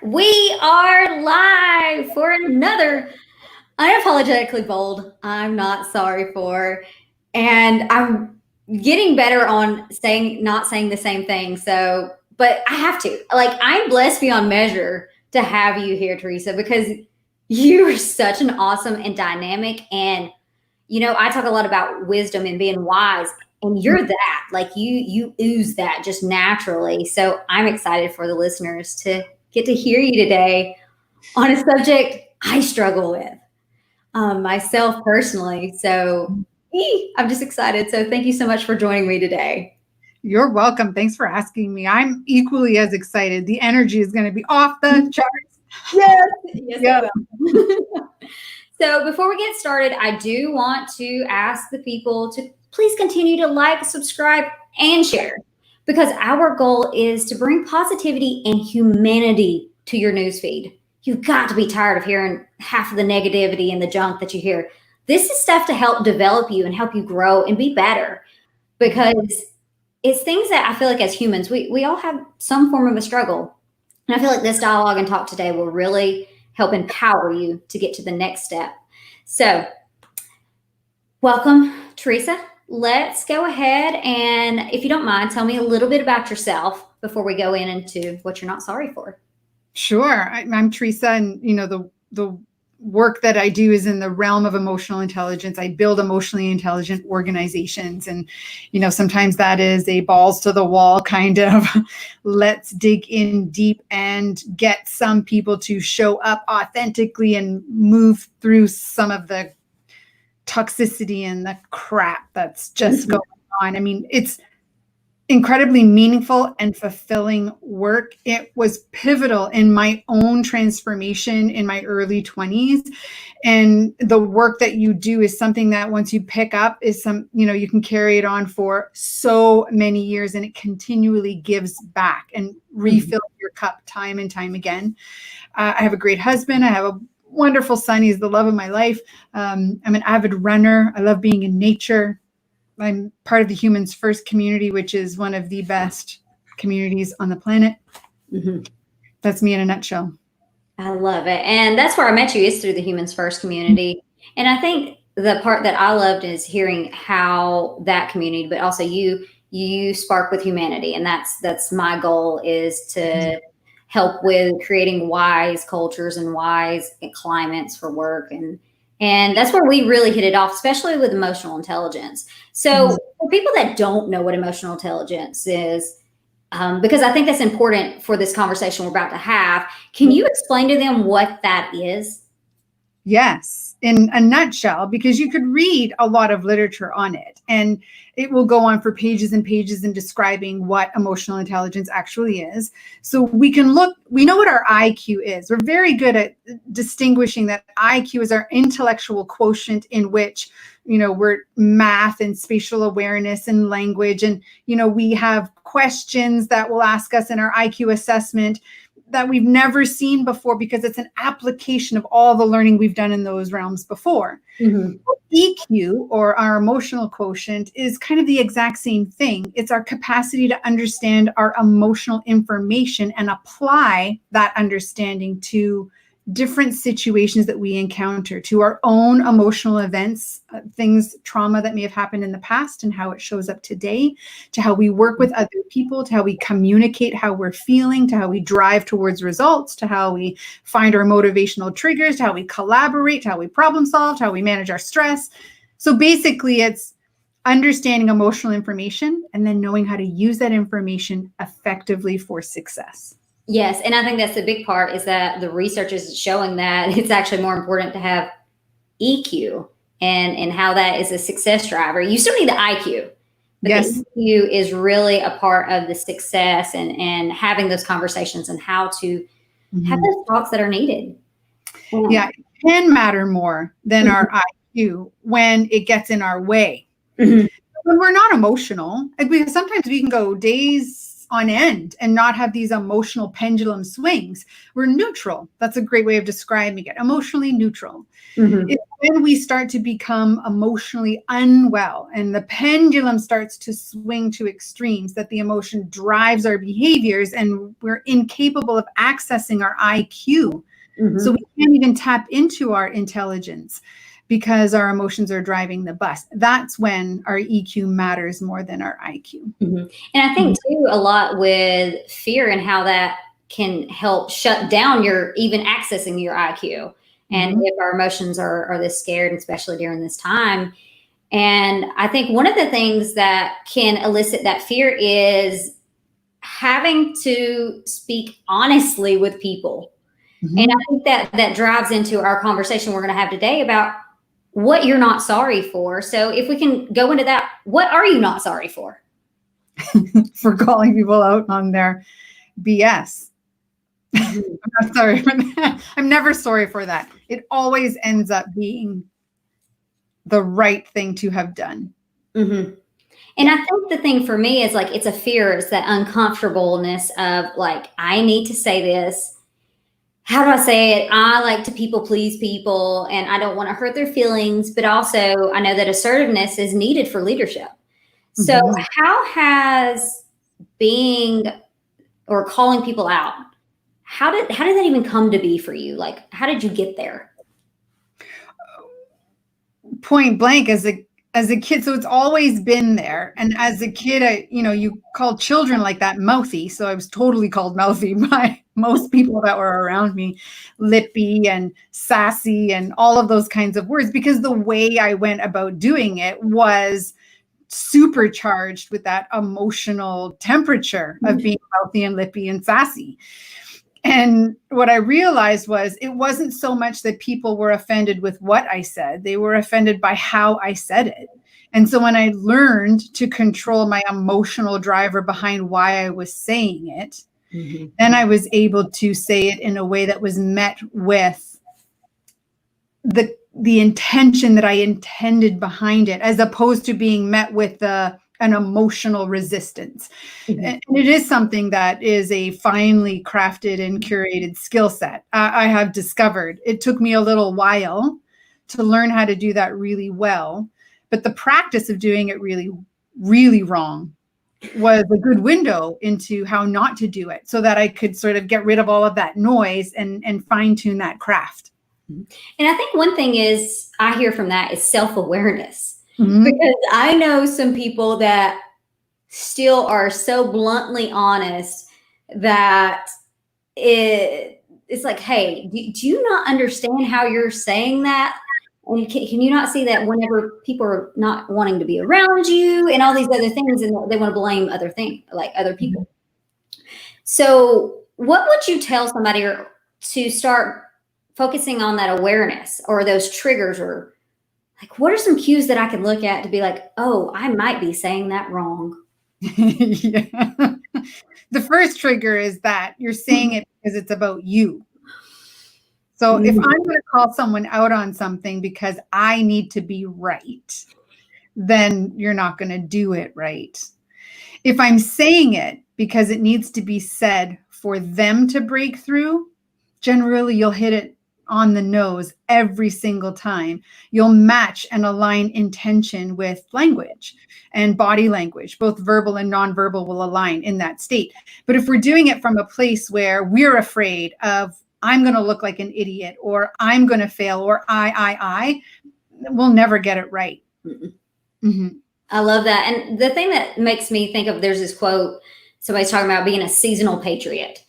We are live for another unapologetically bold. I'm not sorry for, and I'm getting better on not saying the same thing. So, but I have to. I'm blessed beyond measure to have you here, Teresa, because you are such an awesome and dynamic. And I talk a lot about wisdom and being wise, and you're that. You ooze that just naturally. So I'm excited for the listeners to get to hear you today on a subject I struggle with myself personally. So I'm just excited. So thank you so much for joining me today. You're welcome. Thanks for asking me. I'm equally as excited. The energy is going to be off the charts. Yes, it will. So before we get started, I do want to ask the people to please continue to like, subscribe, and share, because our goal is to bring positivity and humanity to your newsfeed. You've got to be tired of hearing half of the negativity and the junk that you hear. This is stuff to help develop you and help you grow and be better, because it's things that I feel like as humans, we all have some form of a struggle. And I feel like this dialogue and talk today will really help empower you to get to the next step. So, welcome, Teresa. Let's go ahead and, if you don't mind, tell me a little bit about yourself before we go into what you're not sorry for. Sure. I'm Teresa, and the work that I do is in the realm of emotional intelligence. I build emotionally intelligent organizations, and sometimes that is a balls to the wall kind of let's dig in deep and get some people to show up authentically and move through some of the toxicity and the crap that's just going on. I mean, it's incredibly meaningful and fulfilling work. It was pivotal in my own transformation in my early 20s. And the work that you do is something that once you pick up is you can carry it on for so many years, and it continually gives back and refills your cup time and time again. I have a great husband. I have a wonderful son. He's the love of my life. I'm an avid runner. I love being in nature. I'm part of the Humans First community, which is one of the best communities on the planet. That's me in a nutshell. I love it. And that's where I met you, is through the Humans First community. And I think the part that I loved is hearing how that community, but also you spark with humanity. And that's my goal, is to help with creating wise cultures and wise climates for work. And that's where we really hit it off, especially with emotional intelligence. So for people that don't know what emotional intelligence is, because I think that's important for this conversation we're about to have, can you explain to them what that is? Yes, in a nutshell, because you could read a lot of literature on it, and it will go on for pages and pages in describing what emotional intelligence actually is. So we know what our IQ is. We're very good at distinguishing that IQ is our intellectual quotient, in which, we're math and spatial awareness and language. And, we have questions that will ask us in our IQ assessment that we've never seen before, because it's an application of all the learning we've done in those realms before. EQ, or our emotional quotient, is kind of the exact same thing. It's our capacity to understand our emotional information and apply that understanding to different situations that we encounter, to our own emotional events, trauma that may have happened in the past and how it shows up today, to how we work with other people, to how we communicate how we're feeling, to how we drive towards results, to how we find our motivational triggers, to how we collaborate, to how we problem solve, to how we manage our stress. So basically, it's understanding emotional information and then knowing how to use that information effectively for success. Yes, and I think that's the big part, is that the research is showing that it's actually more important to have EQ and how that is a success driver. You still need the IQ. But yes. The EQ is really a part of the success and having those conversations and how to have those talks that are needed. Yeah, it can matter more than our IQ when it gets in our way. When we're not emotional, because sometimes we can go days, on end and not have these emotional pendulum swings. We're neutral. That's a great way of describing it. Emotionally neutral. Mm-hmm. It's when we start to become emotionally unwell and the pendulum starts to swing to extremes, that the emotion drives our behaviors and we're incapable of accessing our IQ. Mm-hmm. So we can't even tap into our intelligence because our emotions are driving the bus. That's when our EQ matters more than our IQ. Mm-hmm. And I think too, a lot with fear and how that can help shut down your even accessing your IQ. And Mhm. if our emotions are this scared, especially during this time. And I think one of the things that can elicit that fear is having to speak honestly with people. Mhm. And I think that drives into our conversation we're going to have today about what you're not sorry for. So if we can go into that, what are you not sorry for? For calling people out on their BS. Mm-hmm. I'm not sorry for that. I'm never sorry for that. It always ends up being the right thing to have done. Mm-hmm. And I think the thing for me is like, it's a fear. It's that uncomfortableness of like, I need to say this. How do I say it? I like to people please people and I don't want to hurt their feelings, but also I know that assertiveness is needed for leadership. So Mhm. how has being or calling people out, how did that even come to be for you? Like, how did you get there? Point blank, as a kid, so it's always been there. And as a kid, you called children like that mouthy, so I was totally called mouthy by most people that were around me, lippy and sassy and all of those kinds of words, because the way I went about doing it was supercharged with that emotional temperature of being mouthy and lippy and sassy. And what I realized was it wasn't so much that people were offended with what I said, they were offended by how I said it. And so when I learned to control my emotional driver behind why I was saying it, Mm-hmm. then I was able to say it in a way that was met with the intention that I intended behind it, as opposed to being met with an emotional resistance. Mm-hmm. And it is something that is a finely crafted and curated skill set. I have discovered. It took me a little while to learn how to do that really well, but the practice of doing it really, really wrong was a good window into how not to do it, so that I could sort of get rid of all of that noise and fine tune that craft. And I think one thing is I hear from that is self-awareness. Mhm. Because I know some people that still are so bluntly honest that it's like, hey, do you not understand how you're saying that? And can you not see that whenever people are not wanting to be around you and all these other things, and they want to blame other things, like other people. So what would you tell somebody to start focusing on that awareness or those triggers, or like, what are some cues that I can look at to be like, oh, I might be saying that wrong? Yeah. The first trigger is that you're saying it because it's about you. So if I'm going to call someone out on something because I need to be right, then you're not going to do it right. If I'm saying it because it needs to be said for them to break through, generally you'll hit it on the nose every single time. You'll match and align intention with language and body language. Both verbal and nonverbal will align in that state. But if we're doing it from a place where we're afraid of, I'm going to look like an idiot, or I'm going to fail, or we'll never get it right. Mm-hmm. I love that. And the thing that makes me think of, there's this quote, somebody's talking about being a seasonal patriot.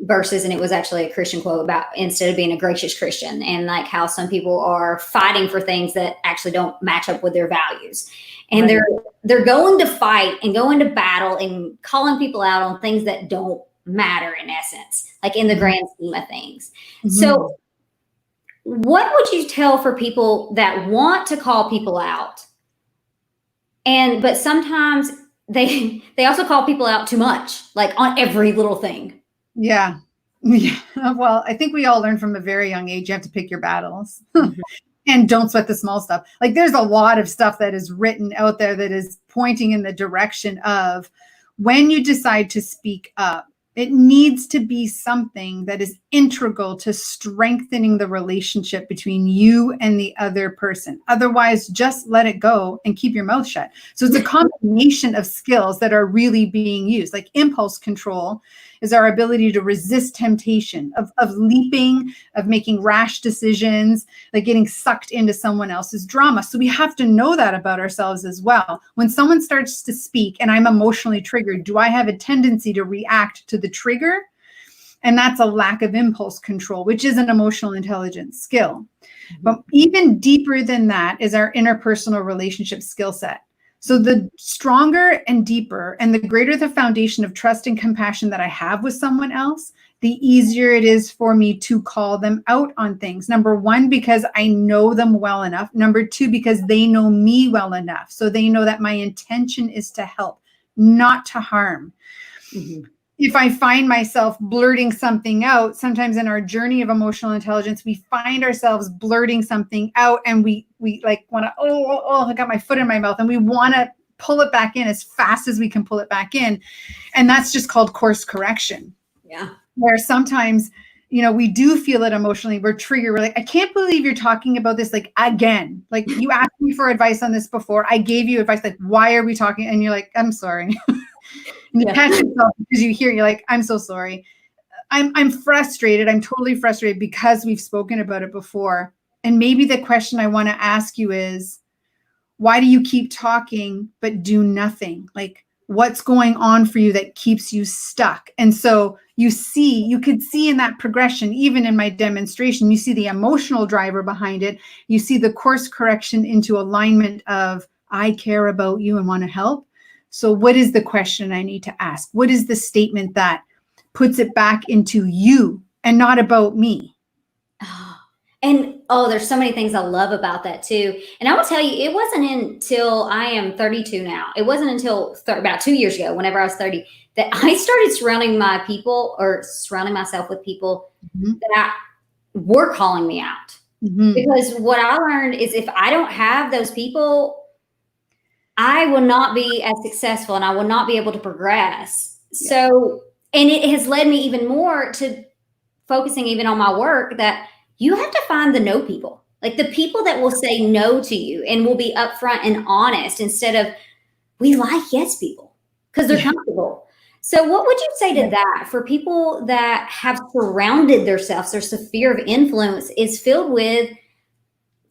Versus, and it was actually a Christian quote about instead of being a gracious Christian, and like how some people are fighting for things that actually don't match up with their values, and Right. they're going to fight and going to battle and calling people out on things that don't matter in essence, like in the grand scheme of things. Mm-hmm. So what would you tell for people that want to call people out, but sometimes they also call people out too much, like on every little thing? Yeah. Well, I think we all learn from a very young age, you have to pick your battles. And don't sweat the small stuff. Like, there's a lot of stuff that is written out there that is pointing in the direction of when you decide to speak up, it needs to be something that is integral to strengthening the relationship between you and the other person. Otherwise, just let it go and keep your mouth shut. So it's a combination of skills that are really being used. Like impulse control is our ability to resist temptation, of leaping, of making rash decisions, like getting sucked into someone else's drama. So we have to know that about ourselves as well. When someone starts to speak and I'm emotionally triggered, do I have a tendency to react to the trigger? And that's a lack of impulse control, which is an emotional intelligence skill. But even deeper than that is our interpersonal relationship skill set. So the stronger and deeper and the greater the foundation of trust and compassion that I have with someone else, the easier it is for me to call them out on things. Number one, because I know them well enough. Number two, because they know me well enough. So they know that my intention is to help, not to harm. Mm-hmm. If I find myself blurting something out, sometimes in our journey of emotional intelligence, we find ourselves blurting something out and we like want to, I got my foot in my mouth, and we want to pull it back in as fast as we can pull it back in. And that's just called course correction. Yeah. Where sometimes, we do feel it emotionally. We're triggered. We're like, I can't believe you're talking about this like again. Like you asked me for advice on this before. I gave you advice. Like, why are we talking? And you're like, I'm sorry. And you catch yourself because you're like, I'm so sorry. I'm frustrated. I'm totally frustrated because we've spoken about it before. And maybe the question I want to ask you is, why do you keep talking but do nothing? Like, what's going on for you that keeps you stuck? And so you could see in that progression, even in my demonstration, you see the emotional driver behind it. You see the course correction into alignment of, I care about you and want to help. So what is the question I need to ask? What is the statement that puts it back into you and not about me? And there's so many things I love about that too. And I will tell you, it wasn't until I am 32 now. It wasn't until about 2 years ago, whenever I was 30, that I started surrounding myself with people that were calling me out. Because what I learned is if I don't have those people, I will not be as successful and I will not be able to progress. Yeah. So, and it has led me even more to focusing even on my work, that you have to find the no people, like the people that will say no to you and will be upfront and honest, instead of, we like yes people because they're comfortable. So what would you say to that for people that have surrounded themselves, their sphere of influence is filled with,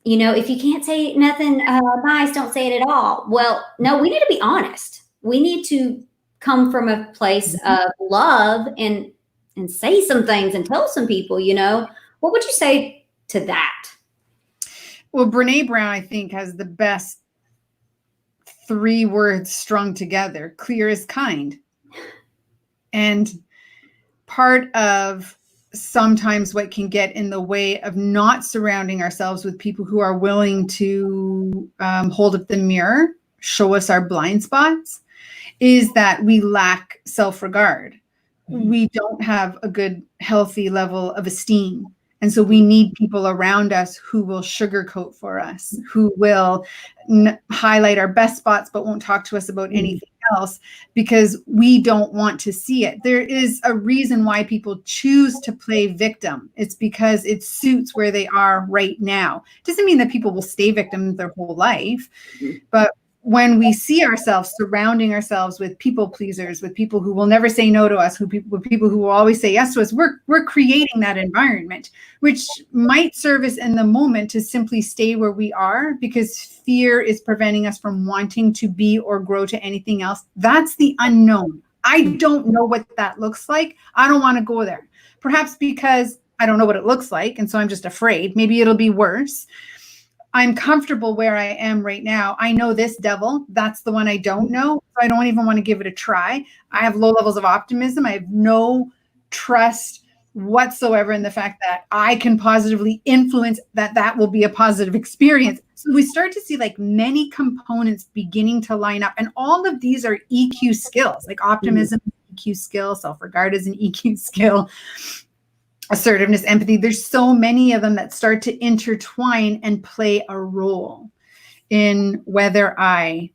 if you can't say nothing nice, don't say it at all. Well, no, we need to be honest. We need to come from a place of love and say some things and tell some people, what would you say to that? Well, Brene Brown, I think, has the best 3 words strung together: clear as kind. And part of sometimes what can get in the way of not surrounding ourselves with people who are willing to hold up the mirror, show us our blind spots, is that we lack self-regard. We don't have a good, healthy level of esteem. And so we need people around us who will sugarcoat for us, who will highlight our best spots, but won't talk to us about anything else, because we don't want to see it. There is a reason why people choose to play victim. It's because it suits where they are right now. It doesn't mean that people will stay victims their whole life, but when we see ourselves surrounding ourselves with people pleasers, with people who will never say no to us, with people who will always say yes to us, we're creating that environment, which might serve us in the moment to simply stay where we are because fear is preventing us from wanting to be or grow to anything else. That's the unknown. I don't know what that looks like. I don't want to go there. Perhaps because I don't know what it looks like, and so I'm just afraid. Maybe it'll be worse. I'm comfortable where I am right now. I know this devil. That's the one I don't know. So I don't even want to give it a try. I have low levels of optimism. I have no trust whatsoever in the fact that I can positively influence that will be a positive experience. So we start to see like many components beginning to line up. And all of these are EQ skills, like optimism, EQ skill, self-regard is an EQ skill. Assertiveness, empathy. There's so many of them that start to intertwine and play a role in whether I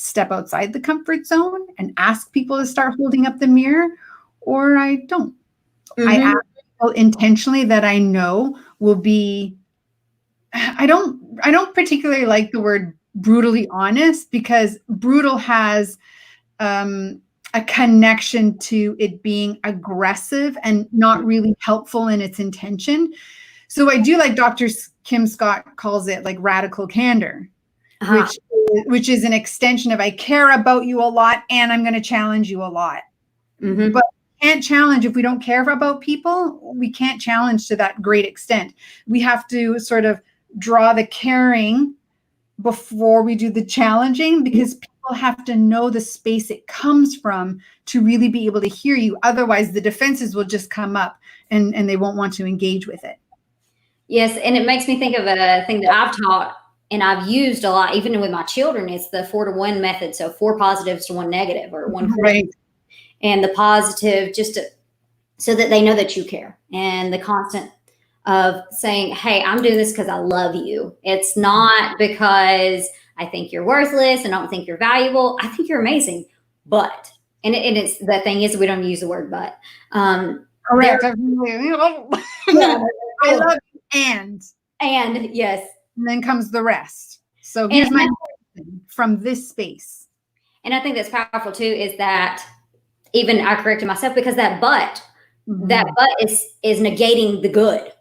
step outside the comfort zone and ask people to start holding up the mirror, or I don't. I ask people intentionally that I know will be, I don't particularly like the word brutally honest, because brutal has a connection to it being aggressive and not really helpful in its intention. So I do like Dr. Kim Scott calls it like radical candor, which is an extension of I care about you a lot and I'm going to challenge you a lot. But we can't challenge if we don't care about people. We can't challenge to that great extent. We have to sort of draw the caring before we do the challenging, because people have to know the space it comes from to really be able to hear you. Otherwise, the defenses will just come up and they won't want to engage with it. Yes, and it makes me think of a thing that I've taught and I've used a lot, even with my children. It's the 4-to-1 method. So 4 positives to 1 negative, or 1 right. And the positive so that they know that you care, and the constant of saying, hey, I'm doing this because I love you. It's not because I think you're worthless and I don't think you're valuable. I think you're amazing. But, and it's the thing is, we don't use the word but. Correct. I love you and yes. And then comes the rest. So here's my question from this space. And I think that's powerful too, is that even I corrected myself, because that but is negating the good.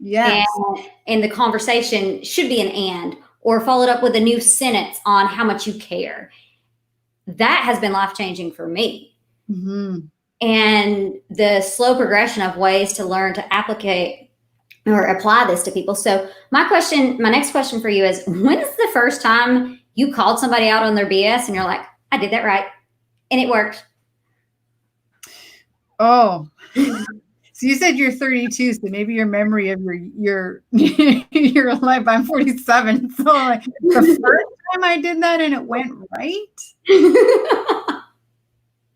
Yes. And the conversation should be an and, or followed up with a new sentence on how much you care. That has been life-changing for me. And the slow progression of ways to learn to apply this to people. So my next question for you is, when is the first time you called somebody out on their BS and you're like, I did that right and it worked? Oh, so you said you're 32, so maybe your memory of your life. I'm 47, so like the first time I did that and it went right.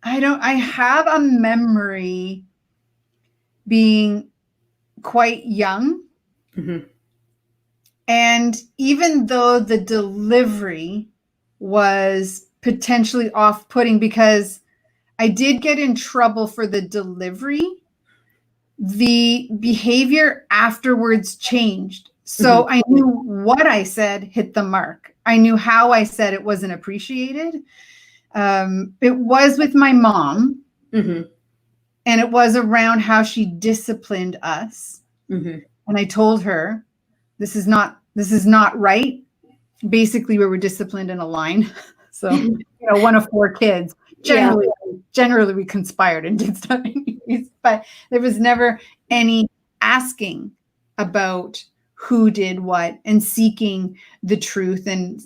I have a memory being quite young, and even though the delivery was potentially off-putting, because I did get in trouble for the delivery, the behavior afterwards changed. So I knew what I said hit the mark. I knew how I said it wasn't appreciated. It was with my mom, and it was around how she disciplined us. And I told her, this is not right. Basically, we were disciplined in a line. So, one of 4 kids. Generally we conspired and did stuff anyways, but there was never any asking about who did what and seeking the truth and,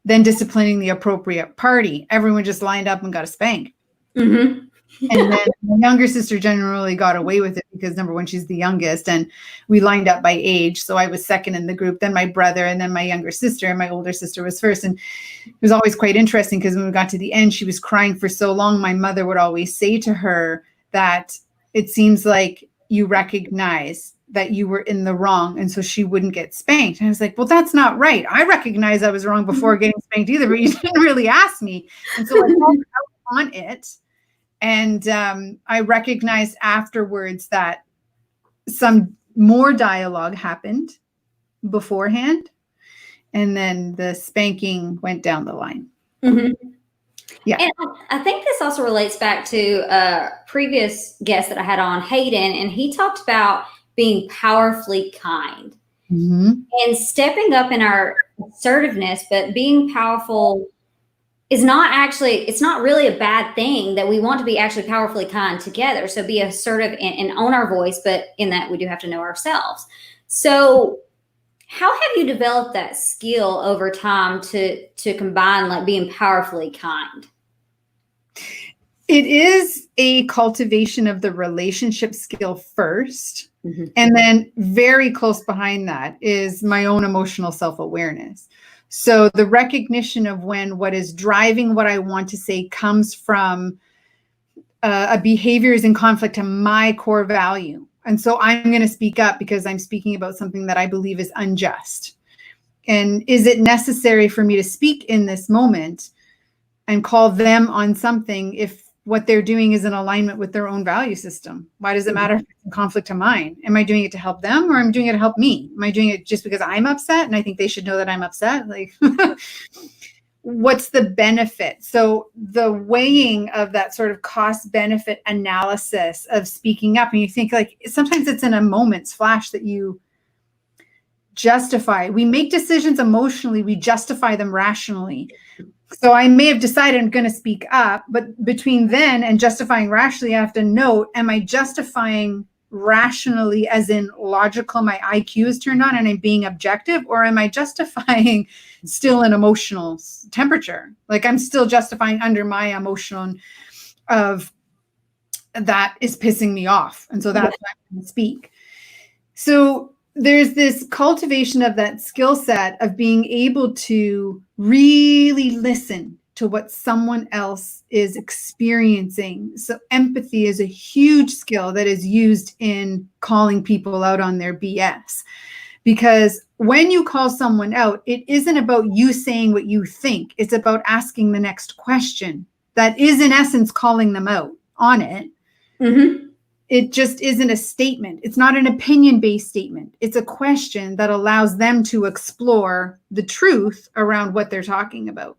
then disciplining the appropriate party. Everyone just lined up and got a spank. And then my younger sister generally got away with it because, number one, she's the youngest, and we lined up by age. So I was second in the group, then my brother, and then my younger sister, and my older sister was first. And it was always quite interesting because when we got to the end, she was crying for so long. My mother would always say to her that it seems like you recognize that you were in the wrong, and so she wouldn't get spanked. And I was like, well, that's not right. I recognize I was wrong before getting spanked either, but you didn't really ask me. And so I called out on it. And I recognized afterwards that some more dialogue happened beforehand, and then the spanking went down the line. Yeah. And I think this also relates back to a previous guest that I had on, Hayden, and he talked about being powerfully kind and stepping up in our assertiveness, but being powerful is it's not really a bad thing, that we want to be actually powerfully kind together. So be assertive and own our voice, but in that we do have to know ourselves. So how have you developed that skill over time to combine like being powerfully kind? It is a cultivation of the relationship skill first. And then very close behind that is my own emotional self-awareness. So the recognition of when what is driving what I want to say comes from a behavior is in conflict to my core value. And so I'm going to speak up because I'm speaking about something that I believe is unjust. And is it necessary for me to speak in this moment and call them on something if what they're doing is in alignment with their own value system? Why does it matter if it's in conflict to mine? Am I doing it to help them, or am I doing it to help me? Am I doing it just because I'm upset and I think they should know that I'm upset? Like, what's the benefit? So the weighing of that sort of cost benefit analysis of speaking up, and you think like sometimes it's in a moment's flash that you justify. We make decisions emotionally, we justify them rationally. So I may have decided I'm going to speak up, but between then and justifying rationally, I have to note, am I justifying rationally as in logical, my IQ is turned on and I'm being objective, or am I justifying still an emotional temperature? Like I'm still justifying under my emotional of that is pissing me off. And so that's why I can speak. So there's this cultivation of that skill set of being able to really listen to what someone else is experiencing. So empathy is a huge skill that is used in calling people out on their BS. Because when you call someone out, it isn't about you saying what you think. It's about asking the next question. That is, in essence, calling them out on it. Mm-hmm. It just isn't a statement. It's not an opinion-based statement. It's a question that allows them to explore the truth around what they're talking about.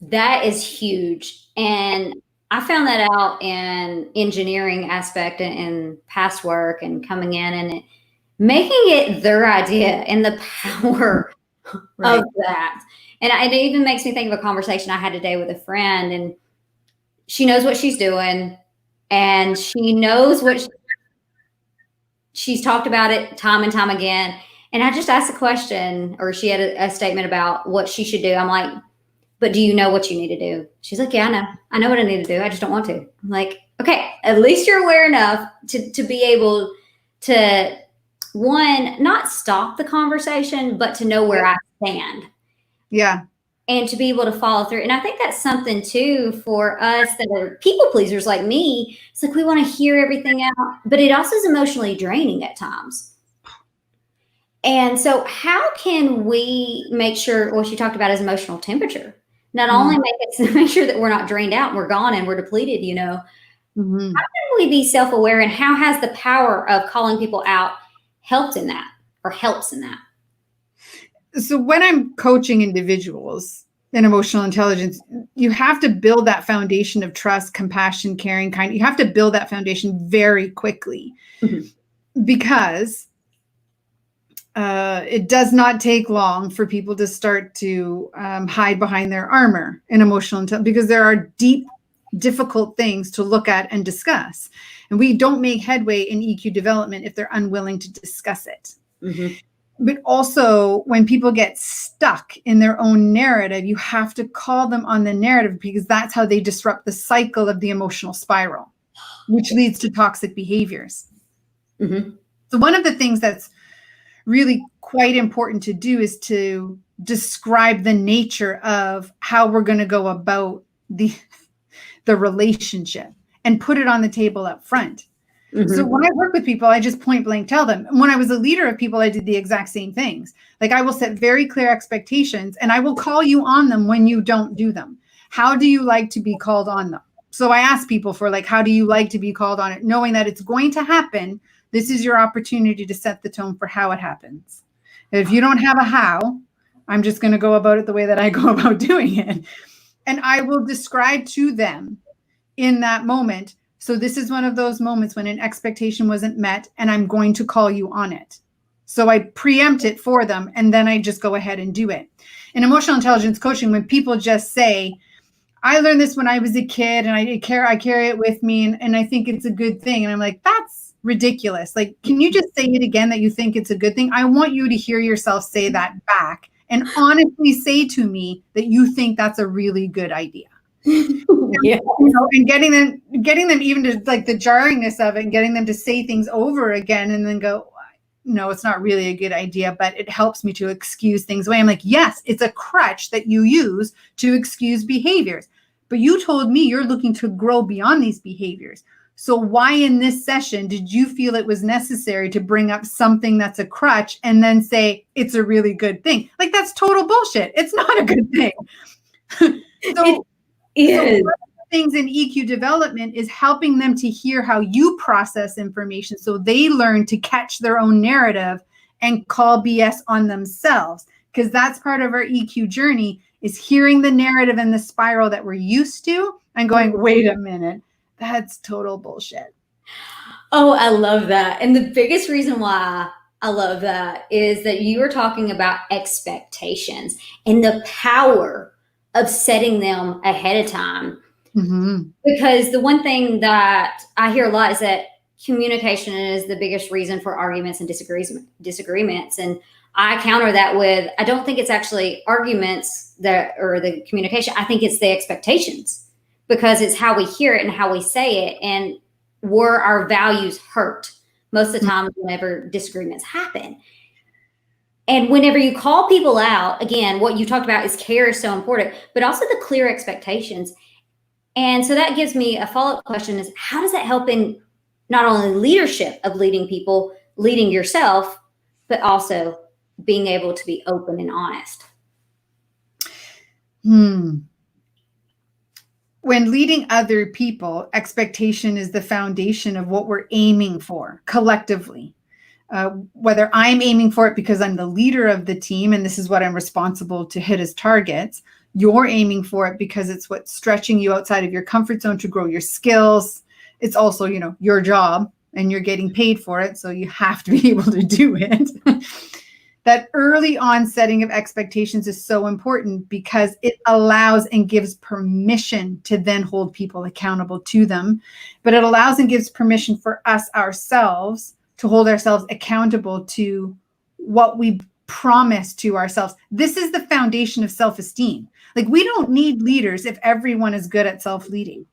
That is huge. And I found that out in engineering aspect and past work and coming in and making it their idea and the power Right. of that. And it even makes me think of a conversation I had today with a friend, and she knows what she's doing. And she knows what she's talked about it time and time again. And I just asked a question, or she had a statement about what she should do. I'm like, but do you know what you need to do? She's like, yeah, I know. I know what I need to do. I just don't want to. I'm like, okay, at least you're aware enough to be able to, one, not stop the conversation, but to know where I stand. Yeah. And to be able to follow through. And I think that's something too for us that are people pleasers like me. It's like we want to hear everything out, but it also is emotionally draining at times. And so how can we make sure what you talked about is emotional temperature? Not only make sure that we're not drained out and we're gone and we're depleted, how can we be self-aware, and how has the power of calling people out helped in that, or helps in that? So when I'm coaching individuals in emotional intelligence, you have to build that foundation of trust, compassion, caring, kind. You have to build that foundation very quickly because it does not take long for people to start to hide behind their armor in emotional intelligence, because there are deep, difficult things to look at and discuss. And we don't make headway in EQ development if they're unwilling to discuss it. But also, when people get stuck in their own narrative, you have to call them on the narrative, because that's how they disrupt the cycle of the emotional spiral, which leads to toxic behaviors. So one of the things that's really quite important to do is to describe the nature of how we're going to go about the relationship and put it on the table up front. So when I work with people, I just point blank tell them. When I was a leader of people, I did the exact same things. Like I will set very clear expectations, and I will call you on them when you don't do them. How do you like to be called on them? So I ask people for like, how do you like to be called on it? Knowing that it's going to happen, this is your opportunity to set the tone for how it happens. If you don't have a how, I'm just going to go about it the way that I go about doing it. And I will describe to them in that moment, so this is one of those moments when an expectation wasn't met, and I'm going to call you on it. So I preempt it for them, and then I just go ahead and do it. In emotional intelligence coaching, when people just say, I learned this when I was a kid, and I carry it with me, and I think it's a good thing. And I'm like, that's ridiculous. Like, can you just say it again that you think it's a good thing? I want you to hear yourself say that back and honestly say to me that you think that's a really good idea. Yeah. And getting them even to like the jarringness of it, and getting them to say things over again and then go, no, it's not really a good idea, but it helps me to excuse things away. I'm like, yes, it's a crutch that you use to excuse behaviors, but you told me you're looking to grow beyond these behaviors. So why in this session did you feel it was necessary to bring up something that's a crutch and then say it's a really good thing? Like, that's total bullshit. It's not a good thing. So Yes. So things in EQ development is helping them to hear how you process information so they learn to catch their own narrative and call BS on themselves, because that's part of our EQ journey, is hearing the narrative and the spiral that we're used to and going, wait a minute, that's total bullshit. Oh, I love that. And the biggest reason why I love that is that you were talking about expectations and the power of setting them ahead of time. Mm-hmm. Because the one thing that I hear a lot is that communication is the biggest reason for arguments and disagreements. And I counter that with, I don't think it's actually arguments that or the communication. I think it's the expectations, because it's how we hear it and how we say it, and were our values hurt most of the time whenever disagreements happen. And whenever you call people out, again, what you talked about is care is so important, but also the clear expectations. And so that gives me a follow-up question is, how does that help in not only leadership of leading people, leading yourself, but also being able to be open and honest? When leading other people, expectation is the foundation of what we're aiming for collectively. Whether I'm aiming for it because I'm the leader of the team and this is what I'm responsible to hit as targets, you're aiming for it because it's what's stretching you outside of your comfort zone to grow your skills. It's also, your job and you're getting paid for it, so you have to be able to do it. That early on setting of expectations is so important because it allows and gives permission to then hold people accountable to them. But it allows and gives permission for us ourselves to hold ourselves accountable to what we promise to ourselves. This is the foundation of self-esteem. Like, we don't need leaders if everyone is good at self-leading.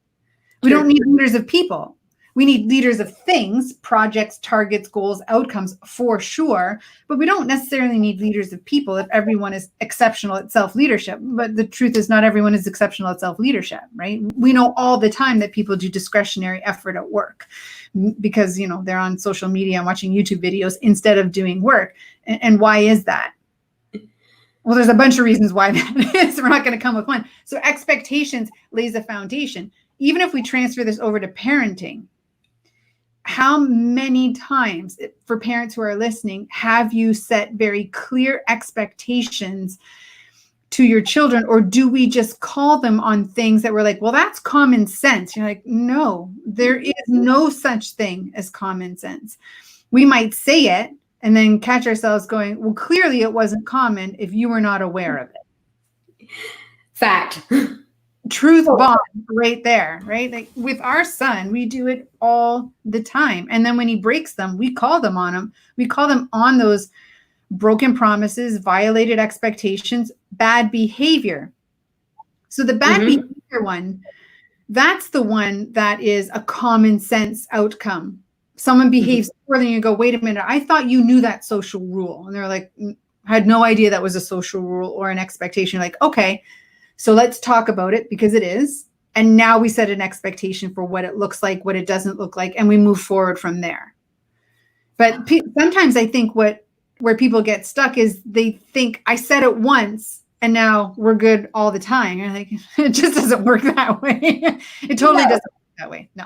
We don't need leaders of people. We need leaders of things, projects, targets, goals, outcomes, for sure. But we don't necessarily need leaders of people if everyone is exceptional at self-leadership. But the truth is, not everyone is exceptional at self-leadership, right? We know all the time that people do discretionary effort at work because, they're on social media and watching YouTube videos instead of doing work. And why is that? Well, there's a bunch of reasons why that is. We're not going to come with one. So expectations lays a foundation. Even if we transfer this over to parenting, how many times, for parents who are listening, have you set very clear expectations to your children? Or do we just call them on things that we're like, well, that's common sense? You're like, no, there is no such thing as common sense. We might say it and then catch ourselves going, well, clearly it wasn't common if you were not aware of it. Fact. Truth bomb right there, right? Like with our son, we do it all the time. And then when he breaks them, we call them on them. We call them on those broken promises, violated expectations, bad behavior. So the bad behavior one, that's the one that is a common sense outcome. Someone behaves poorly and you go, wait a minute, I thought you knew that social rule. And they're like, I had no idea that was a social rule or an expectation. You're like, okay, so let's talk about it because it is. And now we set an expectation for what it looks like, what it doesn't look like, and we move forward from there. But sometimes I think where people get stuck is they think I said it once and now we're good all the time. You're like, it just doesn't work that way. It totally doesn't work that way. No.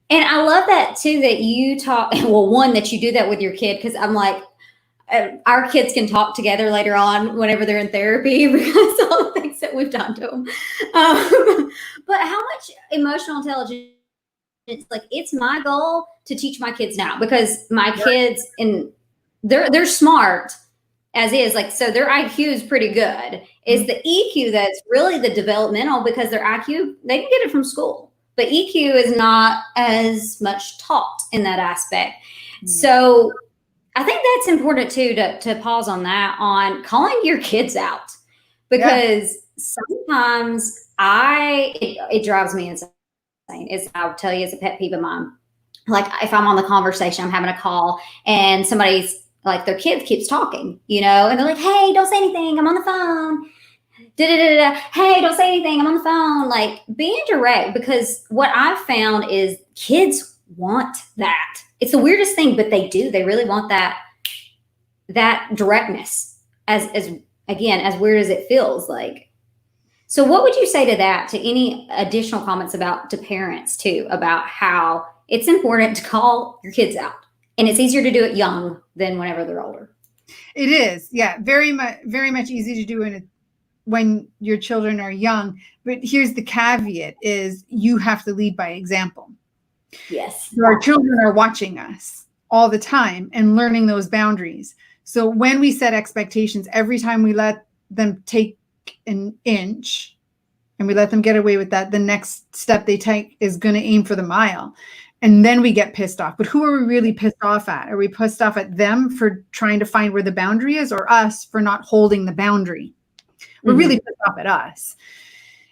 And I love that too, that you talk, well, one, that you do that with your kid, because I'm like, our kids can talk together later on whenever they're in therapy because all the things that we've done to them. But how much emotional intelligence, like, it's my goal to teach my kids now, because my kids, and they're smart as is, like, so their IQ is pretty good. It's the EQ that's really the developmental, because their IQ, they can get it from school, but EQ is not as much taught in that aspect. So I think that's important too, to pause on that, on calling your kids out, because sometimes it drives me insane. I'll tell you, it's a pet peeve of mine. Like, if I'm on the conversation, I'm having a call and somebody's like, their kid keeps talking, and they're like, hey, don't say anything, I'm on the phone. Hey, don't say anything, I'm on the phone. Like, being direct, because what I've found is kids want that. It's the weirdest thing, but they do. They really want that directness, as again, as weird as it feels like. So what would you say to that, to any additional comments about to parents too, about how it's important to call your kids out, and it's easier to do it young than whenever they're older? It is, yeah, very much easy to do when your children are young. But here's the caveat: is you have to lead by example. Yes. So our children are watching us all the time and learning those boundaries. So when we set expectations, every time we let them take an inch and we let them get away with that, the next step they take is going to aim for the mile. And then we get pissed off. But who are we really pissed off at? Are we pissed off at them for trying to find where the boundary is, or us for not holding the boundary? We're really pissed off at us.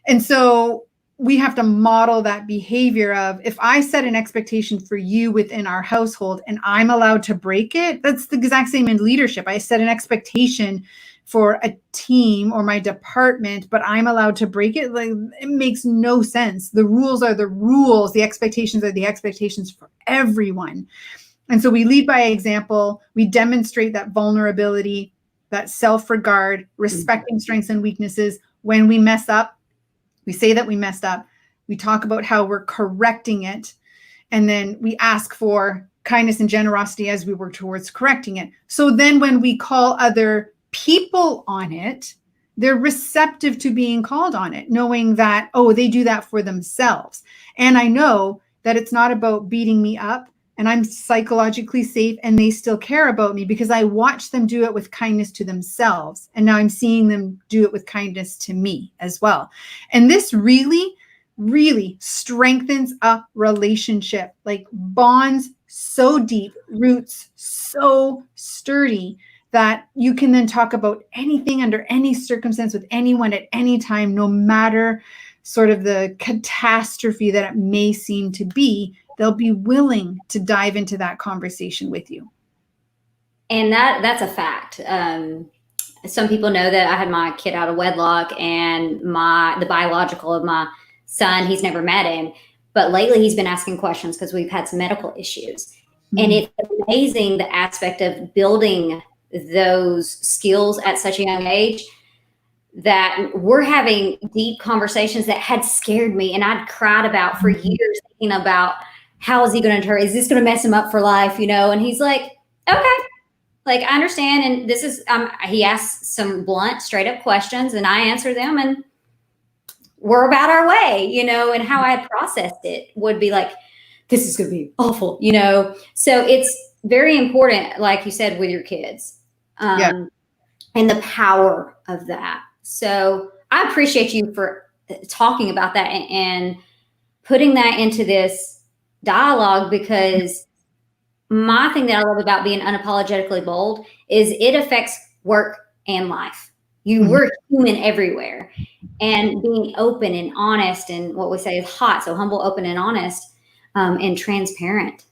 And so we have to model that behavior of, if I set an expectation for you within our household and I'm allowed to break it, that's the exact same in leadership. I set an expectation for a team or my department, but I'm allowed to break it. Like, it makes no sense. The rules are the rules. The expectations are the expectations for everyone. And so we lead by example. We demonstrate that vulnerability, that self-regard, respecting strengths and weaknesses. When we mess up, we say that we messed up. We talk about how we're correcting it. And then we ask for kindness and generosity as we work towards correcting it. So then when we call other people on it, they're receptive to being called on it, knowing that, oh, they do that for themselves. And I know that it's not about beating me up, and I'm psychologically safe and they still care about me because I watched them do it with kindness to themselves. And now I'm seeing them do it with kindness to me as well. And this really, really strengthens a relationship, like bonds so deep, roots so sturdy, that you can then talk about anything under any circumstance with anyone at any time, no matter sort of the catastrophe that it may seem to be. They'll be willing to dive into that conversation with you. And that's a fact. Some people know that I had my kid out of wedlock, and the biological of my son, he's never met him, but lately he's been asking questions because we've had some medical issues. And it's amazing the aspect of building those skills at such a young age, that we're having deep conversations that had scared me and I'd cried about for years, thinking about, how is he going to turn? Is this going to mess him up for life? And he's like, okay, like, I understand. And this is, he asks some blunt, straight up questions, and I answer them, and we're about our way, and how I had processed it would be like, this is going to be awful, So it's very important, like you said, with your kids, and the power of that. So I appreciate you for talking about that and putting that into this dialogue, because my thing that I love about being unapologetically bold is it affects work and life. We're human everywhere, and being open and honest, and what we say is hot. So humble, open, and honest, and transparent.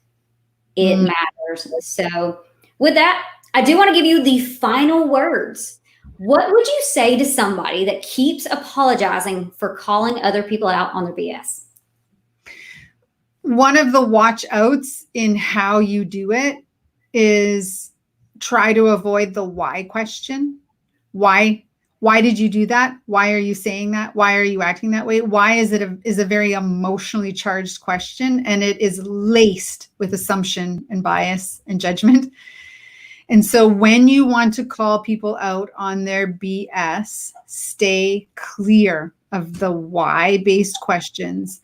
It matters. So with that, I do want to give you the final words. What would you say to somebody that keeps apologizing for calling other people out on their BS? One of the watch outs in how you do it is try to avoid the why question. Why did you do that? Why are you saying that? Why are you acting that way? Why is a very emotionally charged question, and it is laced with assumption and bias and judgment. And so when you want to call people out on their BS, stay clear of the why-based questions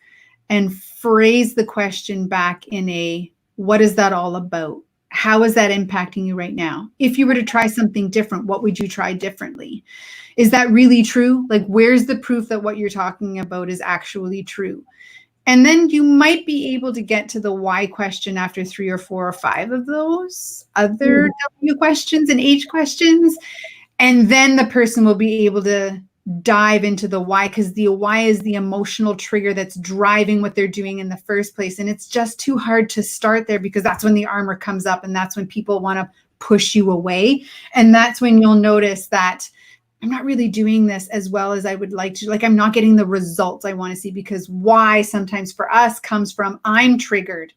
and phrase the question back in a, what is that all about? How is that impacting you right now? If you were to try something different, what would you try differently? Is that really true? Like, where's the proof that what you're talking about is actually true? And then you might be able to get to the why question after 3 or 4 or 5 of those other W questions and H questions. And then the person will be able to dive into the why, because the why is the emotional trigger that's driving what they're doing in the first place. And it's just too hard to start there, because that's when the armor comes up, and that's when people want to push you away. And that's when you'll notice that I'm not really doing this as well as I would like to. Like, I'm not getting the results I want to see, because why sometimes for us comes from, I'm triggered.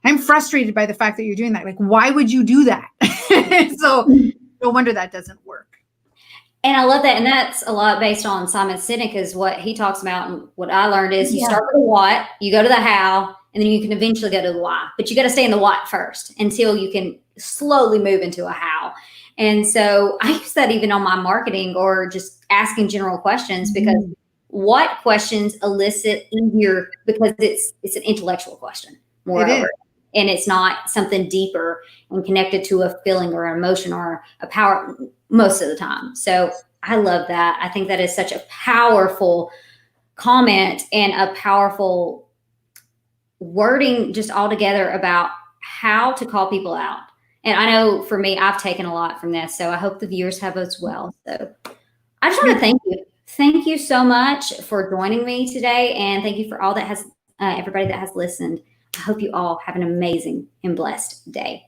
I'm frustrated by the fact that you're doing that. Like, why would you do that? So no wonder that doesn't work. And I love that. And that's a lot based on Simon Sinek, is what he talks about. And what I learned is you Yeah. start with the what, you go to the how, and then you can eventually go to the why. But you got to stay in the what first until you can slowly move into a how. And so I use that even on my marketing or just asking general questions, because what questions elicit easier, because it's an intellectual question, moreover. And it's not something deeper and connected to a feeling or an emotion or a power most of the time. So I love that. I think that is such a powerful comment and a powerful wording just altogether about how to call people out. And I know for me, I've taken a lot from this. So I hope the viewers have as well. So I just want to thank you. Thank you so much for joining me today. And thank you for all that has, everybody that has listened. I hope you all have an amazing and blessed day.